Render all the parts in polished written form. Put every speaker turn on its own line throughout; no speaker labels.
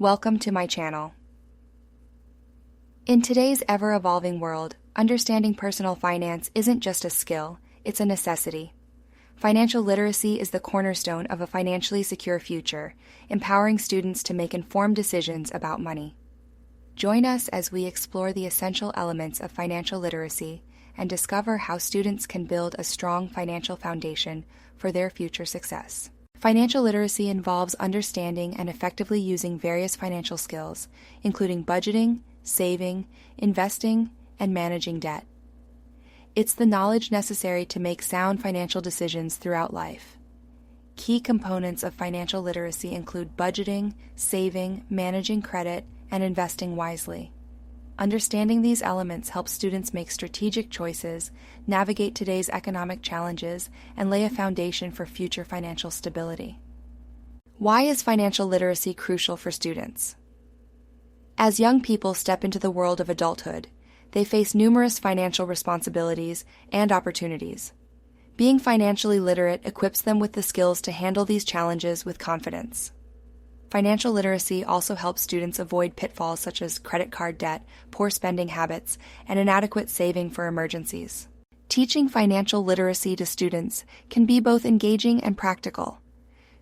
Welcome to my channel. In today's ever-evolving world, understanding personal finance isn't just a skill, it's a necessity. Financial literacy is the cornerstone of a financially secure future, empowering students to make informed decisions about money. Join us as we explore the essential elements of financial literacy and discover how students can build a strong financial foundation for their future success. Financial literacy involves understanding and effectively using various financial skills, including budgeting, saving, investing, and managing debt. It's the knowledge necessary to make sound financial decisions throughout life. Key components of financial literacy include budgeting, saving, managing credit, and investing wisely. Understanding these elements helps students make strategic choices, navigate today's economic challenges, and lay a foundation for future financial stability. Why is financial literacy crucial for students? As young people step into the world of adulthood, they face numerous financial responsibilities and opportunities. Being financially literate equips them with the skills to handle these challenges with confidence. Financial literacy also helps students avoid pitfalls such as credit card debt, poor spending habits, and inadequate saving for emergencies. Teaching financial literacy to students can be both engaging and practical.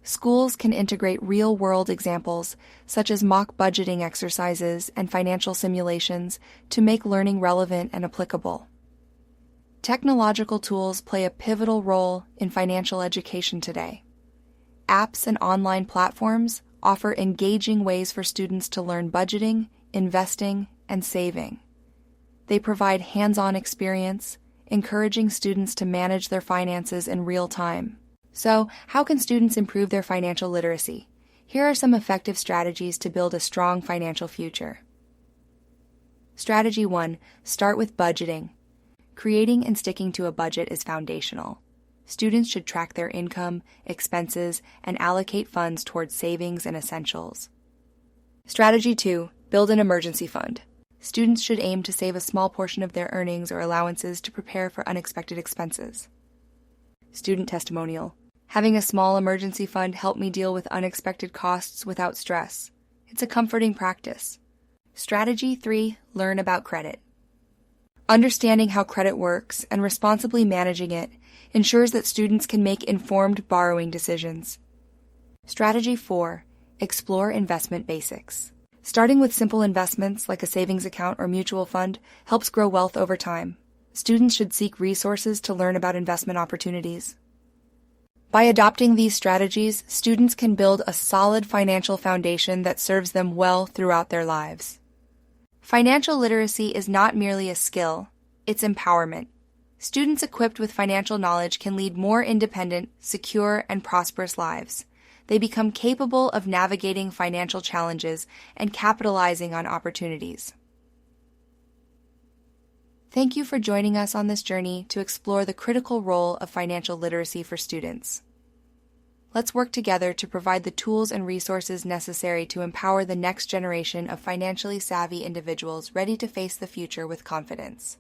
Schools can integrate real-world examples, such as mock budgeting exercises and financial simulations, to make learning relevant and applicable. Technological tools play a pivotal role in financial education today. Apps and online platforms offer engaging ways for students to learn budgeting, investing, and saving. They provide hands-on experience, encouraging students to manage their finances in real time. So, how can students improve their financial literacy? Here are some effective strategies to build a strong financial future. Strategy 1. Start with budgeting. Creating and sticking to a budget is foundational. Students should track their income, expenses, and allocate funds towards savings and essentials. Strategy 2. Build an emergency fund. Students should aim to save a small portion of their earnings or allowances to prepare for unexpected expenses. Student testimonial. Having a small emergency fund helped me deal with unexpected costs without stress. It's a comforting practice. Strategy 3. Learn about credit. Understanding how credit works and responsibly managing it ensures that students can make informed borrowing decisions. Strategy 4. Explore investment basics. Starting with simple investments like a savings account or mutual fund helps grow wealth over time. Students should seek resources to learn about investment opportunities. By adopting these strategies, students can build a solid financial foundation that serves them well throughout their lives. Financial literacy is not merely a skill, it's empowerment. Students equipped with financial knowledge can lead more independent, secure, and prosperous lives. They become capable of navigating financial challenges and capitalizing on opportunities. Thank you for joining us on this journey to explore the critical role of financial literacy for students. Let's work together to provide the tools and resources necessary to empower the next generation of financially savvy individuals ready to face the future with confidence.